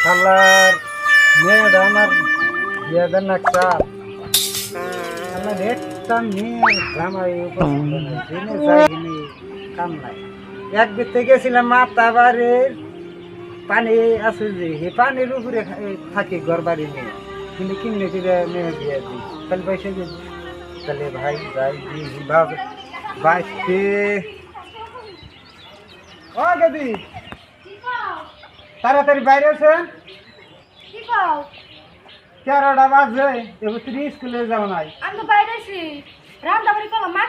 শালার মেয়েটা আমার বিয়ে দেন না চাপ শালার একটা মেয়ের জামাই উপস্থিত নাই দিনে যাইনি কাম নাই এক দিতে গেছিলাম মাতাবাড়ির পানি আছে যে এই পানির উপরে থাকি ঘর বাড়ি নিয়ে কিন্তু কিনে দিলে মেয়ে বিয়ে দিই তাহলে পয়সা দিই তাহলে ভাই যাই দিই ভাবে বাইশে ও দিদি তাড়াতাড়ি বাইরে আছে তেরোটা বাজে এবার তুমি স্কুলে যাও নাই আমি তো বাইরে আছি রান্না বাড়ি করলাম মা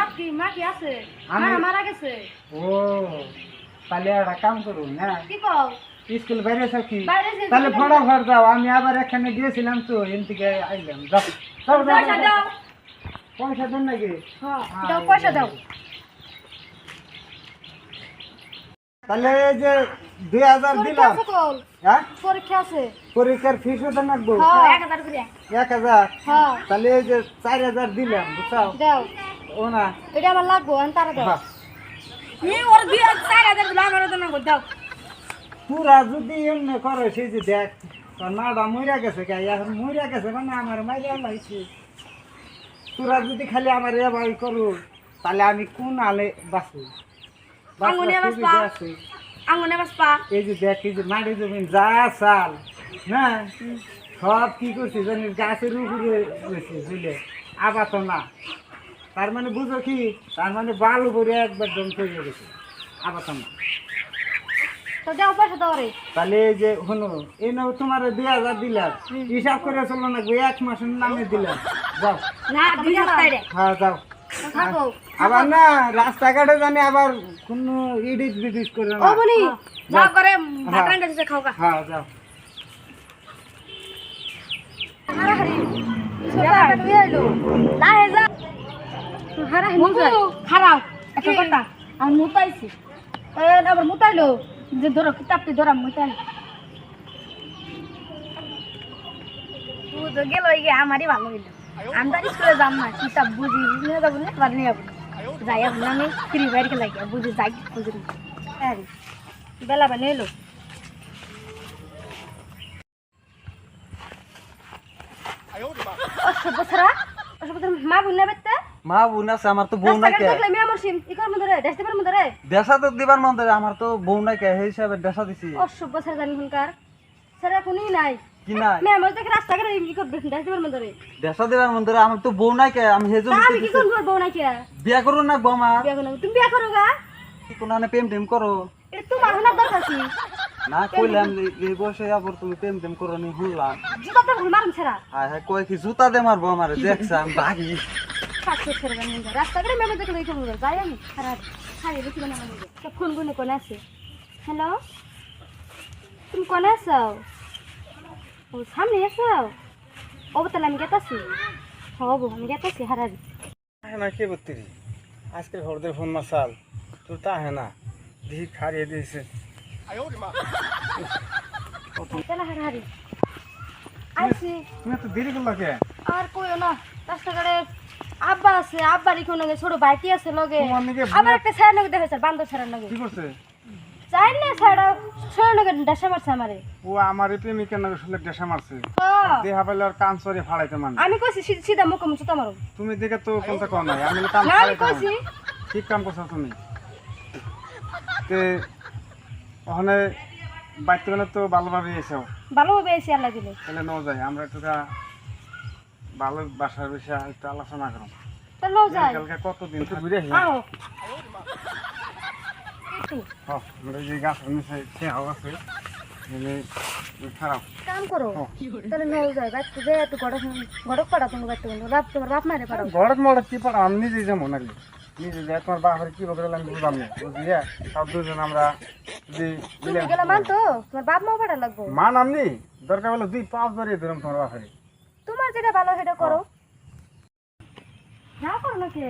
কি মা কি আছে মারা গেছে ও তাহলে একটা কাম করুন না কি কও স্কুল বাইরে আছো কি বাইরে আছি, তাহলে ফটাফট যাও আমি আবার এখানে গিয়েছিলাম তো এন থেকে আইলাম যাও যাও যাও, পয়সা যাও। দাও পয়সা দেন নাকি হ্যাঁ দাও পয়সা দাও তাহলে এই যে 2000 পরীক্ষা দিলাম আছে কল হ্যাঁ পরীক্ষা আছে পরীক্ষার ফিস দেন রাখবো হ্যাঁ 1000 করে 1000 হ্যাঁ তাহলে এই যে 4000 দিলাম বুঝছো দাও ও না এটা আমার লাগবো আমি তারা দাও হ্যাঁ। ওর 4000 দিলাম আমার জন্য দাও পুরা যদি এমনি করো সেই যে দেখ তোর মাটা মরিয়া গেছে কে এখন মরিয়া গেছে মানে আমার মাইয়া লাইছে তোরা যদি খালি আমার এ ভাই করু তাহলে আমি কোন আলে বাঁচবো আঙ্গুনে বাঁচবা। আঙ্গুনে বাসপা এই যে দেখ এই যে মাটি জমিন যা চাল হ্যাঁ সব কি করছি জানিস গাছের উপরে রয়েছে বুঝলে আবার তো না তার মানে বুঝো কি তার মানে বালু করে একবার দম তৈরি গেছে আবার তো না তো দাও পয়সা দাও রে তাহলে এই যে হলো এই নাও তোমার 2000 দিলাম হিসাব করে চলো না এক মাসের নামে দিলাম যাও না 2000 রে হ্যাঁ যাও থাকো আবার না রাস্তাঘাটে জানি আবার কোনো ইডিট বিডিট করে ও না বনি যাও করে ভাত হ্যাঁ। রান্না দিতে খাও গা হ্যাঁ যাও হারাহারি ছোটা তুমি আইলো লাহে যা হারাহারি মুতাই খারাও একটা কথা আমি মুতাইছি আবার মুতাইলো যে ধরো কিতাবটি ধরা মুতাই বুঝো গেল এই আমারই ভালো হইলো আমি তো স্কুলে যাম না কিতাব বুঝি নিয়ে যাবো না এবার নিয়ে যাবো যাই এখন আমি ফ্রি ফায়ার খেলাই বুঝি যাই বুঝি হ্যাঁ বেলা বেলা এলো অসভ্যছরা অসভ্যছরা মা বোন না বেতে মা বোন আছে আমার তো বউ নাই কে দেখলে আমি আমার সিম ইকর মধ্যে রে দেশ দিবার মধ্যে রে দেশা তো দিবার মন ধরে আমার তো বউ নাই কে সেই হিসাবে দেশা দিছি অসভ্যছরা জানি হুনকার সেরা কোনই নাই কি নাই আমি আমার দেখে রাস্তা করে ইকর দেশ দিবার মধ্যে রে দেশা দিবার মন ধরে আমার তো বউ নাই কে আমি হেজন তা আমি কি কোন বউ নাই কি বিয়া করো না বউ আমার বিয়া করো তুমি বিয়া করো গা কোন আনে প্রেম টেম করো এটা তোমার হনার দরকার কি না কইলাম এই বয়সে আবার তুমি প্রেম টেম করো নি শুনলাম জুতা তো মারুম ছেড়া হায় হায় কয় কি জুতা দে মারবো আমার দেখছা আমি বাগি কাছে ছেড়ে গান মুন্ডা রাস্তা করে মেমে দেখে দেখে মুন্ডা যাই আমি খারাপ খালি দেখি না মানে তো ফোন গুনে কোন আছে হ্যালো তুমি কোন আছো ও সামনে আছো ও তাহলে আমি গেতাছি হব আমি গেতাছি হারারি হ্যাঁ না কে বত্তি আজকে হরদের ফোন মাসাল তোর তা হ্যাঁ না দিহি খারিয়ে দিয়েছে তাহলে হারারি আইছি তুমি তো দেরি করলো কে আর কইও না রাস্তাঘাটে আব্বা আছে আব্বার ইকো লগে ছোট ভাইটি আছে লগে তোমার নাকি আবার একটা ছাড়া লগে দেখাইছে বান্দর ছাড়ার লগে কি করছে চাই না ছাড়া ছোট লগে ডাসা মারছে আমারে ও আমার প্রেমিকের নাকি শুনলে ডেসা মারছে হ্যাঁ। দেহা পাইলে আর কান সরে ফাড়াইতে মানে আমি কইছি সিধা মুখ মুছ তোমার তুমি দেখে তো কোনটা কর নাই আমি কাম না আমি ফাড়াইতে কইছি মানে। ঠিক কাম করছো তুমি তে ওখানে বাইতে গেলে তো ভালোভাবে এসেও ভালোভাবে এসে আল্লাহ দিলে তাহলে ন যাই আমরা একটু ভালো বাসার বিষয়ে একটু আলোচনা করো তো লো যাই কালকে কতদিন তো ঘুরে আসি আও আমরা যে গাছ নিচে সে হাওয়া আছে খারাপ কাম করো তাহলে লো যাই বাইতে যে একটু গড়ক গড়ক পাড়া তুমি বাইতে গেল বাপ তোমার বাপ মারে পাড়াও ঘরত মরত কি পার আমি নিজে যেমন নাকি নিজে যে তোমার বাপের কি বকে আমি বুঝলাম না বুঝলি সব দুজন আমরা যদি তুমি গেলে মানতো তোমার বাপ মা ভাড়া লাগবো মান আমনি দরকার হলে 2-5 ধরে ধরুন তোমার বাপের তোমার যেটা ভালো সেটা করো না করো না কে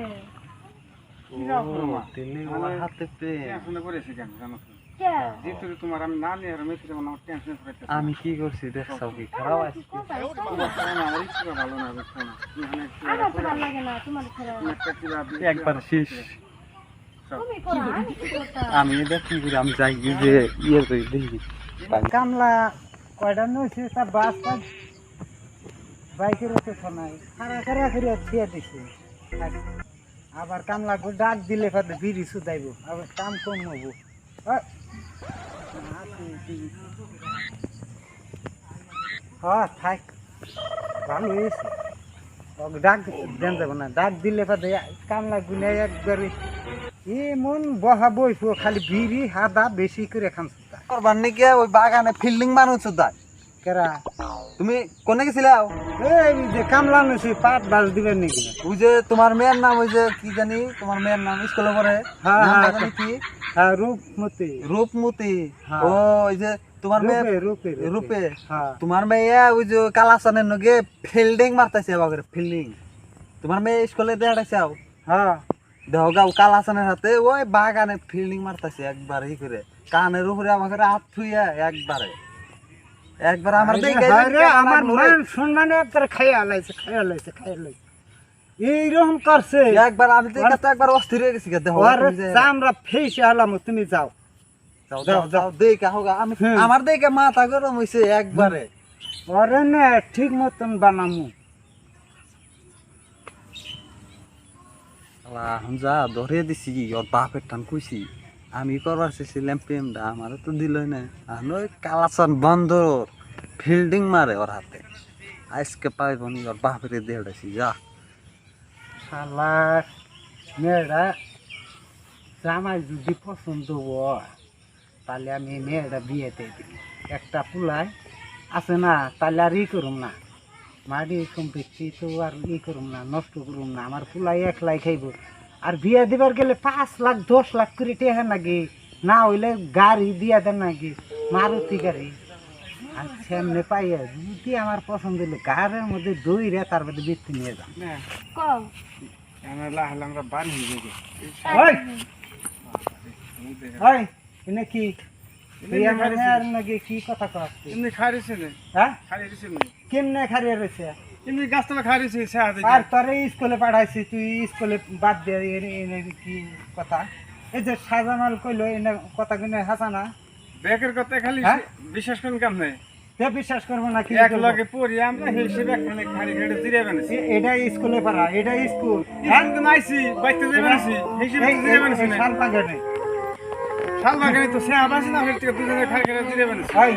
দিলে ওর হাতে পেয়ে টেনশনে পড়েছি কেন জানো তো? কে যেহেতু তোমার আমি না নিয়ে আর মেয়েছে যেমন আমার টেনশন করতে আমি কি করছি দেখছাও কি খারাপ আছে আমার ইচ্ছা ভালো না বুঝছো না এখানে আমার তো ভালো লাগে না তোমার ছাড়া একটা কিবা একবার শেষ তুমি করো আমি কি করতাম আমি এটা কি করি আমি যাই যে ইয়ে করি দেখি কামলা কয়টা নইছে তা বাস পাস বাইকের ওতে শোনাই খারা খারা করে ছিয়া দিছে আবার কামলা ডাক দিলে ফাদে বিড়ি সুদাইব আবার কাম কম হবো হ্যাঁ থাক ভালো হয়েছে ডাক দেন যাব না ডাক দিলে ফাদে কামলা গুনে একবারে এমন বহা বইছো খালি বিড়ি হাদা বেশি করে খান করবার নাকি ওই বাগানে ফিল্ডিং মানুষ দাই কেরা তুমি কোনে গেছিলাও এই যে কামলা নছি পাট বাস দিবেন নাকি ওই যে তোমার মেয়ের নাম ওই যে কি জানি তোমার মেয়ের নাম স্কুলে পড়ে হ্যাঁ, নামটা হ্যাঁ। জানি কি হ্যাঁ রূপমতি রূপমতি হ্যাঁ। ও ওই যে তোমার মেয়ে রূপে রূপে হ্যাঁ তোমার মেয়ে ওই যে কালাসানের নগে ফিল্ডিং মারতেছে বাগরে ফিল্ডিং তোমার মেয়ে স্কুলে দেখাইছাও হ্যাঁ দেহ গাও কালাসানের হাতে ওই বাগানে ফিল্ডিং মারতেছে একবার ই করে কানের উপরে আমাকে হাত থুইয়া একবারে একবার আমার দেখে আমার মান সম্মানে তোর খাইয়া লাইছে এইরকম করছে একবার আমি দেখে তো একবার অস্থির হয়ে গেছি দেহ ওর চামড়া ফেসে আলাম তুমি যাও যাও যাও যাও দেখে হোগা আমি হুম। আমার দেখে মাথা গরম হইছে একবারে ওরে না ঠিক মতন বানামু যা ধরে দিছি ওর বাপের টান কইছি আমি করবার চেয়েছিলাম প্রেমটা আমারও তো দিল না আর ওই কালাচান বন্দর ফিল্ডিং মারে ওর হাতে আজকে পাইব নি ওর বাপের দেড়াছি যা শালার মেয়েরা জামাই যদি পছন্দ হয় তাহলে আমি মেয়েরা বিয়েতে দিই একটা পুলাই আছে না তাহলে আর ই করুম না মাটি সম্পত্তি তো আর ই করুম না নষ্ট করুম না আমার পুলাই একলাই খাইব আর বিয়ে দিবার গেলে 5 লাখ 10 লাখ করে টেহা নাকি না হইলে গাড়ি দিয়া দেন নাকি মারুতি গাড়ি আর সামনে পাইয়া যদি আমার পছন্দ হইলে গাড়ির মধ্যে দইরে তার মধ্যে বৃত্তি নিয়ে যান কও আমরা বানিয়ে দিবি ওই এনে কি তুই আমার আর নাকি কি কথা কস এমনি খারিছে না হ্যাঁ খারিছে না কেমনে খারিয়ে রয়েছে এমনি গাছতলা খারিছে সাথে আর তোরে স্কুলে পাঠাইছি তুই স্কুলে বাদ দিয়ে এনে কি কথা এই যে সাজামাল কইলো এনে কথা কিনে হাসানা ব্যাকের কথা খালি হ্যাঁ? বিশ্বাস করেন কাম নাই তে বিশ্বাস করবো না কি এক লগে পড়ি আমরা হিসেবে খালি খালি খেড়ে জিরে বানাইছি এটা স্কুলে পড়া এটা স্কুল হ্যাঁ আমি তো নাইছি বাইতে যাই বানাইছি হিসেবে জিরে বানাইছি না সাল পাগে নেই শাল বাগানে তো সে আবাসি না হইতে দুজনে খালি খেড়ে জিরে বানাইছি ওই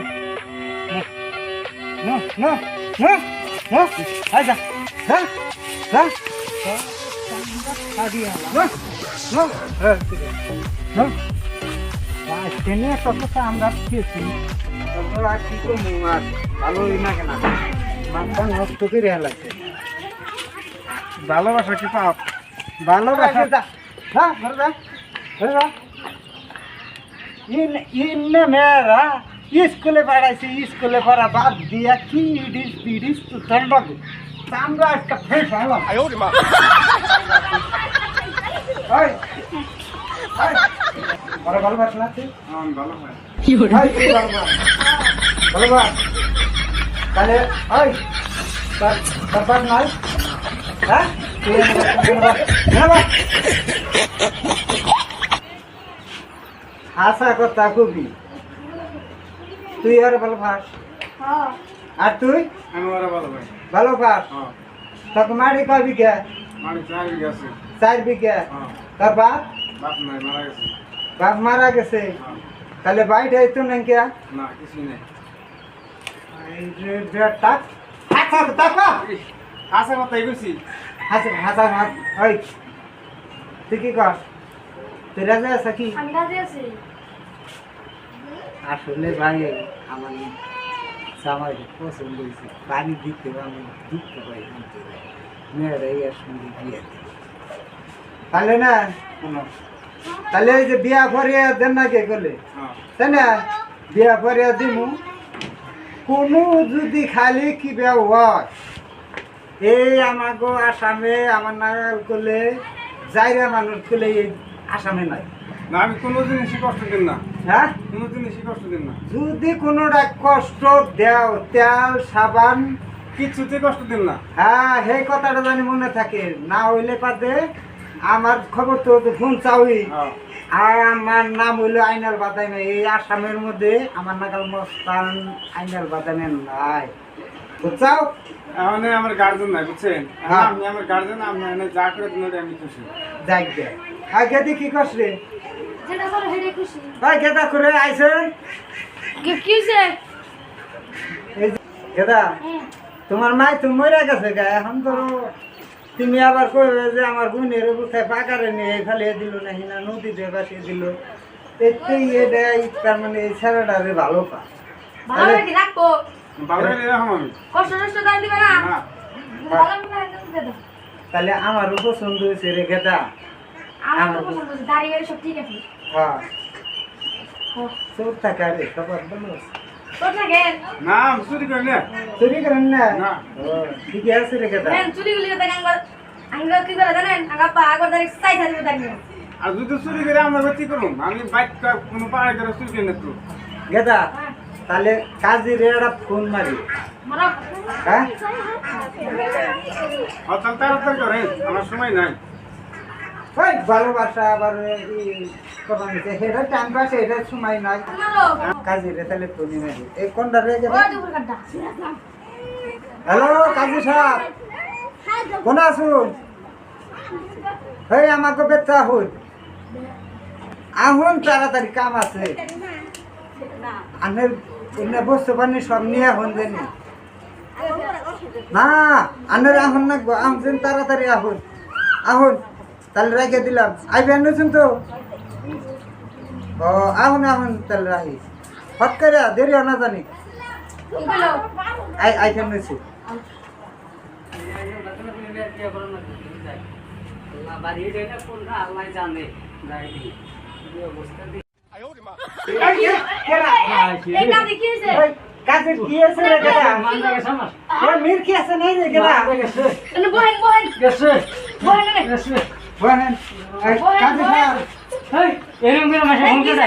নো নো নো নো আই যা যা যা আদি নো নো নো তেনে কথা আমরা পেয়েছি তোমরা কি করবো আর ভালোই না কেন মাথা নষ্ট করে হেলাচ্ছে ভালোবাসা কি পাপ ভালোবাসা যা হ্যাঁ ঘরে যা ঘরে যা ইন্নে মেয়েরা স্কুলে পড়াইছে স্কুলে পড়া বাদ দিয়া কি ইডিস তো ঠান্ডাকে আমরা একটা ফ্রেশ হলাম ওই ওই বড় ভালোবাসা না তুই আমি ভালো হয় ওই তুই ভালোবাস তাহলে ওই তার নাই হ্যাঁ আশা কথা কবি তুই আর ভালো ভাস হ্যাঁ আর তুই আমি ওরা ভালো হয় ভালো ভাস হ্যাঁ তোকে মারি কয় বিঘা মানে 4 বিঘা আছে 4 বিঘা হ্যাঁ তার বাপ বাপ নাই মারা গেছে বাপ মারা গেছে হ্যাঁ। তাহলে বাইরে আইতো না কে না কিছু নেই আশা কথাই কইছি তুই কি কর তুই রাজা আছে কি আমি কাজে আছি আসলে ভাই আমার জামাই পছন্দ হয়েছে বাড়ি দিতে আমি দুঃখ পাই মেয়েরা এই সঙ্গে বিয়ে তাহলে না শোনো, তাহলে এই যে বিয়া পরে দেন না কে করলে হ্যাঁ তাই না বিয়া পরে দিমু কোনো যদি খালি কি বিয়া হয় এই আমাকে আসামে আমার নাগাল করলে যাইরা মানুষ করলে এই আসামে নাই না আমি কোনো জিনিসই কষ্ট দিন না, হ্যাঁ কোনো জিনিসই কষ্ট দিন না, যদি কোনোটা কষ্ট দেও তেল সাবান কিচ্ছুতে কষ্ট দিন না। হ্যাঁ সেই কথাটা জানি মনে থাকে না হইলে পাতে আমার খবর তো ফোন চাউই হ্যাঁ আর আমার নাম হইলো আইনাল বাদাইনা এই আসামের মধ্যে আমার নাগাল মস্তান আইনাল বাদাইনা নাই বুঝছাও মানে আমার গার্জেন নাই বুঝছেন, হ্যাঁ। আমি আমার গার্জেন, আমি এনে যা করে দিন ওটা আমি খুশি। যাই গে আগে দেখি কস রে যেটা করো হেরে খুশি ভাই গেদা করে আইছে কি হইছে এই যে, গেদা তোমার মাই তো মরে গেছে গা এখন তো তুমি আবার কইবে যে আমার বোনের কোথায় পাকারে নিয়ে ফেলে দিল না হিনা নদীতে বাসিয়ে দিল এতেই এটা তার মানে এই ছেলেটারে ভালো পা ভালো কি রাখবো ভালো করে এরকম আমি কষ্ট নষ্ট দাম দিবে না না ভালো করে দে দাও তাহলে আমারও পছন্দ হয়েছে রে গেদা আমার তো পছন্দ হয়েছে, দাড়ি গাড়ি সব ঠিক আছে হ্যাঁ ও, চোর থাকা রে সবার ভালো তোর থাকে না আমি চুরি করি না। চুরি করেন না না। ও ঠিকই আছে রে গেদা হ্যাঁ চুরি গুলি কথা গাঙ্গর আঙ্গুল কি করে জানেন আগা পা আগর দাড়ি সাই সাই দাঁড়িয়ে আর যদি চুরি করে আমরা কি করুম, আমি বাইক কোনো পাড়ায় করে চুরি করি না তো। গেদা তাহলে কাজী রে একটা ফোন মারি মারা হ্যাঁ আর তাহলে তাড়াতাড়ি করেন, আমার সময় নাই। ওই ভালোবাসা আবার কথা নিতে সেটা টাইম পাস এটা সময় নাই মারো কাজী রে তাহলে ফোনই মারি এই কোনটা রে গেদা ওই দুপুর কাটা হ্যালো কাজী সাহেব কোন আসুন এই আমাকে বেচতে আহুন আহুন তাড়াতাড়ি কাম আছে আনের এনে বস্তু পানি সব নিয়ে আহুন জানি না আনের আহুন না আহুন তাড়াতাড়ি আহুন আহুন তাহলে রেখে দিলাম আইবেন নতুন তো ও আহুন আহুন তাহলে রাহি হট করে দেরি না জানি গেলো আইফেন নইছি এই কাজে কি হইছে কাজে কি আছে রে গেদা ওই মির কি আছে নাই রে গেদা এনে বহেন বহেন বহেন নে বহেন কাজে সাহেব এরকম করে মাসে ফোন করে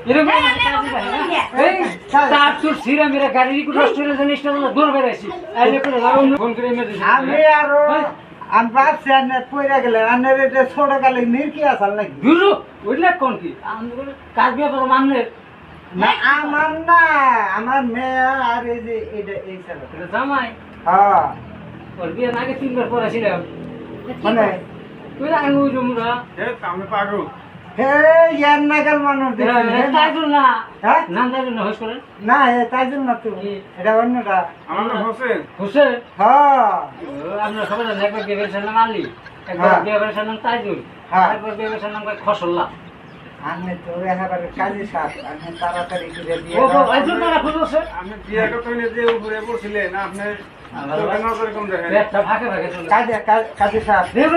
এরকম করে মাসে কাজ করে এই তার তোর সিরা মেরা গাড়ি কো রেস্টুরেন্ট জিনিসটা বলে দূর বেরাইছি আইলে করে ফোন করে মেরে দিছি আমি আরো আমি ভাবছি আনে পয়রা গেলে আনের এটা ছোট কালে মির কি আসাল নাকি গুরু বুঝলে কোন কি আমি কাজ বিয়ে করব মানলে না আমার না আমার মেয়ে আর এই যে এটা এই ছেলে এটা জামাই হ্যাঁ ওর বিয়ে আগে 3 বার পর ছিলাম মানে তুই আঙ্গু জমুরা হে আমি পাগল। হে ইয়ার নাগাল মানুষ দেখছি তাইজুল না হ্যাঁ নাম তাইজুল না হোস করে না এ তাইজুল না তো এটা অন্যটা আমার নাম হোসেন। হোসেন হ্যাঁ আমরা সবাই জানি একবার বিয়ে করেছিলাম নাম আলী একবার হ্যাঁ। বিয়ে করেছিলাম নাম তাইজুল হ্যাঁ। একবার বিয়ে করেছিলাম নাম খসল্লা আমি তো একেবারে কাজে সাপ আমি তাড়াতাড়ি করে দিয়ে ও আইজুল না খুঁজছে আপনি বিয়ে করতে যে উপরে বসছিলেন আপনি চোখে নজর কম দেখেন। পেটটা ফাঁকে ফাঁকে চলে কাজে সাপ দেব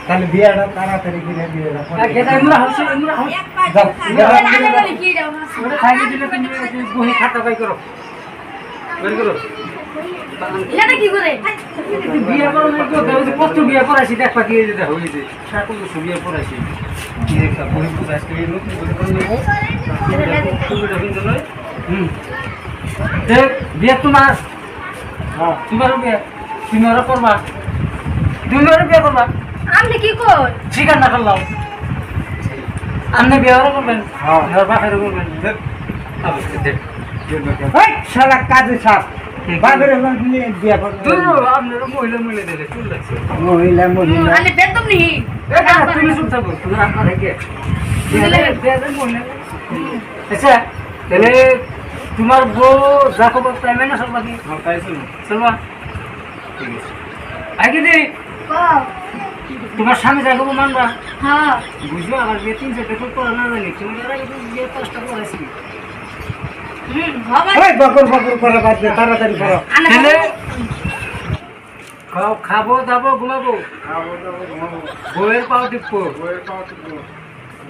তাহলে বিয়েটা তাড়াতাড়ি করে দিয়ে গেটা ইমরা হচ্ছে ইমরা হচ্ছে এক পাঁচ আগে বলি কি দাও না ওটা খাইলে দিলে তুমি বহি খাতা বাই করো বের করো এটা কি করে বিয়ে করো না তো দেবে কত বিয়ে করাইছি দেখ পাকি এই যে দেখো এই যে সাকু তো বিয়ে করাইছি কি একটা বহি পুরো আজকে এই নতুন বহি করে নেবো তুমি দেখুন তো দেখ বিয়ে তোমার হ্যাঁ তোমার বিয়ে তুমি ওরা করবা তুমি ওরা বিয়ে করবা আপনি কি কর স্বীকার না করলাম আপনি বিয়ে ওরা করবেন হ্যাঁ। ঘর বাসারে করবেন দেখ দেখ ওই শালা কাজে সাপ বাজারে নিয়ে বিয়ে করবে আপনার মহিলা মহিলা দেখে চুল লাগছে মহিলা মহিলা আরে বেতম নি তুমি চুপ থাকো তুমি আপনার থেকে আচ্ছা তাহলে তোমার বউ যা খবর তাই মেনে সব বাকি তাই শুনুন। চলবা ঠিক আছে আগে দি তোমার স্বামী যা খবর মানবা হ্যাঁ বুঝলো আবার বিয়ে 3 পেট্রোল করা না জানি তুমি বিয়ে 5টা করেছি হবে ওই বকর বকর করে বাদ দে তাড়াতাড়ি করো তাহলে খাবো দাবো ঘুমাবো খাবো দাবো ঘুমাবো বউয়ের পাও টিপবো বইয়ের পাওয়া টিপবো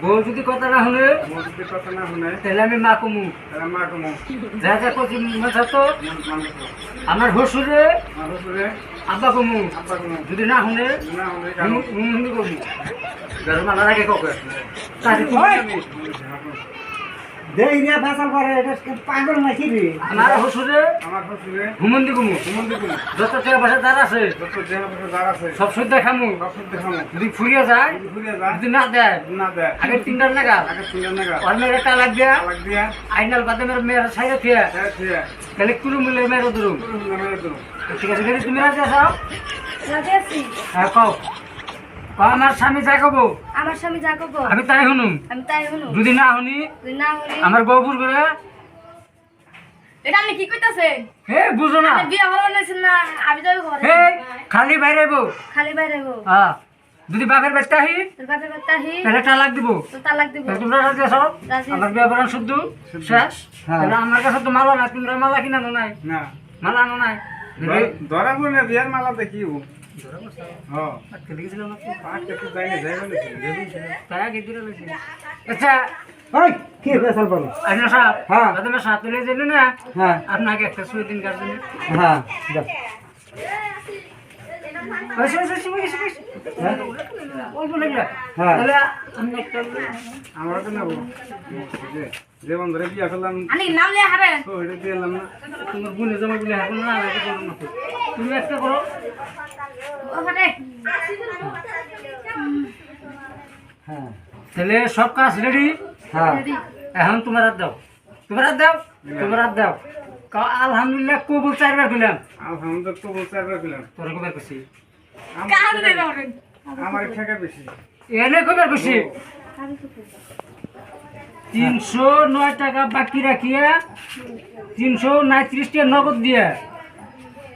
বউ যদি কথা না শুনে মসজিদের কথা না শুনে তাহলে আমি মা কমু তারা মা কমো যা যা করছি মাথা তো আমার শ্বশুরে আমার শ্বশুরে আব্বা কমু আব্বা কমো যদি না শুনে না হলে কারো হুম কমু গাড়ি মালা রাখে কাউকে তাহলে তুমি আমি দেই রে ফেসাল করে এটা পাগল নাকি রে আমার শ্বশুরে আমার শ্বশুরে হুমন্দি কমু হুমন্দি কমো যত টাকা পয়সা যার আছে যত দেহ পয়সা যার আছে সব সুদ দেখামু সব দেখামো যদি ফুরিয়ে যায় যদি ঘুরে যায় যদি না দেয় না দেয় আগে 3টা টাকা আগে তুলে নাগা আর মেরে তালাক দিয়া তালাক দিয়া আইনাল বাদে মেরে সাইরে থিয়া ঠিক তাহলে কুলু মিলে মেরে ধরুম ঠিক আছে যদি তুমি রাজি আছো রাজি আছি হ্যাঁ কও কও আমার স্বামী যা কব আমার স্বামী যা করবো আমি তাই শুনুম আমি তাই হলো যদি না শুনি যদি না হলে আমার গপুর করে এটা আপনি কি কইতাছেন হে বুঝো না আপনি বিয়ে হলো নাইছেন না আমি যাবো ঘরে হে খালি বাইরে বউ খালি বাইরে হবো হ্যাঁ যদি বাপের বাচ্চা আহি তোর বাপের বাচ্চা হি তাহলে তালাক দিব তো তালাক দিব তাহলে তোমরা রাজি আছো রাজি আছি। আমার বিয়ে শুদ্ধ শেষ তাহলে আমার কাছে তো মালা না তোমরা মালা কিনা নাই না মালা আনো নাই ধরা পড়ে না বিয়ার মালা দেখিও হ্যাঁ আজকে দেখেছিলাম না তো। পাঁচ কেজি যাই না যাই বলেছে তাই আগে দিলে লইছি। আচ্ছা ওই কি ফেসাল করে আইনা সাহেব হ্যাঁ। তুমি সাথ তুলে দিলে না হ্যাঁ আপনাকে একটা সুই দিন কার জন্য হ্যাঁ যাও। অল্প লাগলা হ্যাঁ। তাহলে আমি একটা আমরা তো নেবো যে বন্ধুরে বিয়া করলাম আনি নাম লিয়ে হারেন তো এটা দিয়ে এলাম না তোমার বোনে জমা বলে এখন না আমি করো না তুমি একটা করো ওখানে হ্যাঁ তাহলে সব কাজ রেডি হ্যাঁ এখন তোমার হাত দাও তোমার হাত দাও তোমার হাত দাও আলহামদুলিল্লাহ কবুল 4বার কইলাম আলহামদুলিল্লাহ তো বলতে পারলাম তোর কবার কইছি কাজ দে করেন আমার টাকা বেশি এনে কবার কইছি 309 টাকা বাকি রাখিয়া 339 টাকা নগদ দিয়া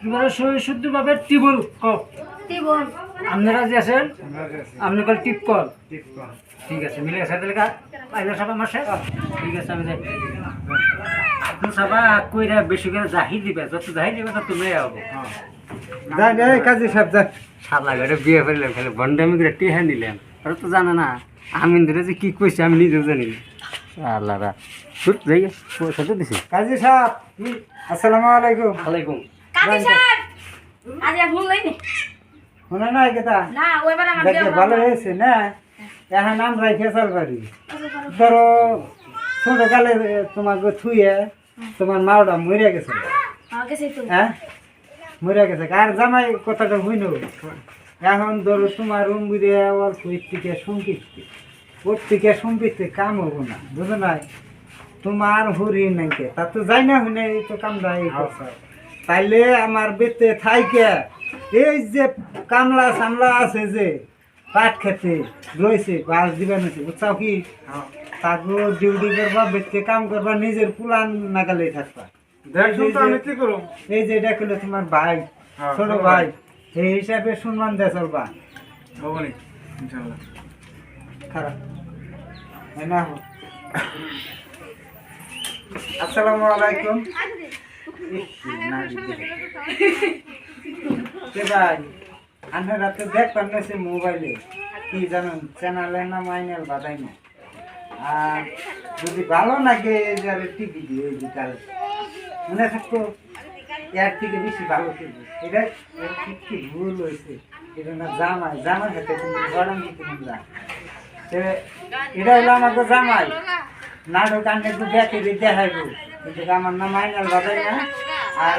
তোমার শুদ্ধভাবে টিবল কপ কি বল আপনারা যে আছেন আমরা আছি আপনি কল টিপ কল ঠিক কর ঠিক আছে মিলে গেছে তাহলে আইলা সাহেব আমার শেষ ঠিক আছে আমি যাই আপনি সাবা কইরা বেশি করে জাহি দিবে যত জাহি দিবে তত মেয়ে হবো হ্যাঁ যাই যাই কাজী সাহেব যাই শালা ঘরে বিয়ে করলাম খালি বন্ডামি করে টেহা নিলাম ওরা তো জানে না আমি ধরে যে কি কইছে আমি নিজেও জানি না শালারা শুট যাই পয়সা তো দিছি কাজী সাহেব আসসালামু আলাইকুম আলাইকুম কাকি স্যার আজ আর ভুল লইনি শোনা না কেতা না ওইবার আমার বিয়ে দেখে ভালো হয়েছে না এখন আমরা ফেসাল পারি ধরো ছোটকালে তোমাকে থুয়ে তোমার মাওটা মরে গেছে আমাকে সেই তো হ্যাঁ মরে গেছে আর জামাই কথাটা হইল এখন ধরো তোমার রুম বুঝে অল্প থেকে সম্পৃক্তি ওর থেকে সম্পৃক্তি কাম হবো না বুঝো নাই তোমার হরি নাইকে তা তো যাই না হইলে এই তো কামটা এই করছে তাইলে আমার বেতে থাইকে এই যে কামলা সামলা আছে যে পাট খেতে রয়েছে বাস দিবেন বুঝছাও কি তাকে ডিউটি করবা বেতে কাম করবা নিজের পুলান নাগালে থাকবা দেখুন তো আমি কি করব এই যে এটা করলে তোমার ভাই হ্যাঁ, ছোট ছোট ভাই ভাই। এই হিসাবে সম্মান দিয়ে চলবা ভগবান ইনশাআল্লাহ খারাপ এই না হোক। আসসালামু আলাইকুম কে ভাই আপনারা তো দেখবেন না সে মোবাইলে কি জানেন চ্যানেলের নাম আইনাল বাদাই না আর যদি ভালো লাগে যারে টিভি দিয়ে এই যে তার মনে থাকতো এর থেকে বেশি ভালো টিভি এটা এর কি ভুল হয়েছে এটা না জামাই জামাই হাতে তুমি গরম দিতে না এটা হলো আমাকে জামাই নাটক আনলে একটু দেখে দেখাইব কিন্তু আমার নাম আইনাল বাদাই না আর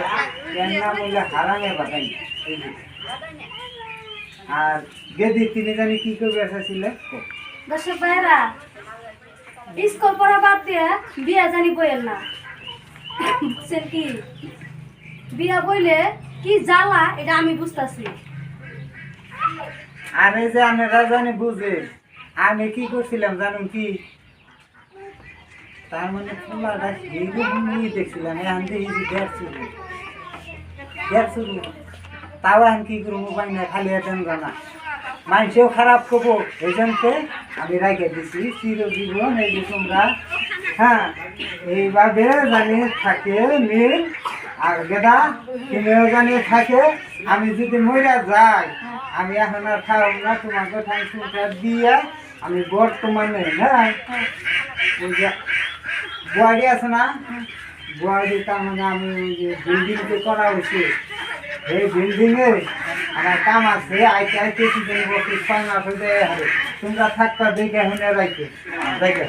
এর নাম হইলে হারামের বাদাই না এই যে। আর গেদি তিনি জানি কি করবে এসেছিলে দর্শক ভাইরা স্কুল পড়া বাদ দিয়ে বিয়া জানি বইয়ের না বুঝছেন কি বিয়া বইলে কি জ্বালা এটা আমি বুঝতেছি আর এই যে আপনারা জানি বুঝে আমি কি করছিলাম জানুন কি তার মানে ফুলাটা এইরকম নিয়ে দেখছিলাম এখন দেখি দেড়শো তাও এখন কি করবো উপায় না খালি এখন জানা মানুষেও খারাপ করবো এই জন্যে আমি রাখে দিছি চিরজীবন এই যে তোমরা হ্যাঁ এইভাবে জানি থাকে মিল আর গেদা তুমি ওখানে থাকে, আমি যদি মরে যাই আমি এখন আর খাওয়াব না, তোমাকে ঠাই সুটা দিয়ে আমি বর্তমানে হ্যাঁ ওই যে বুয়ারি আছে না, বুয়ারি তার মানে আমি ওই যে বিল্ডিং যে করা হয়েছে এই বিল্ডিং এ আমার কাম আছে, আইতে আইতে কি জানি বসে 6 মাস হয়ে যায়। তোমরা থাকবা দেখে শুনে রাখে দেখে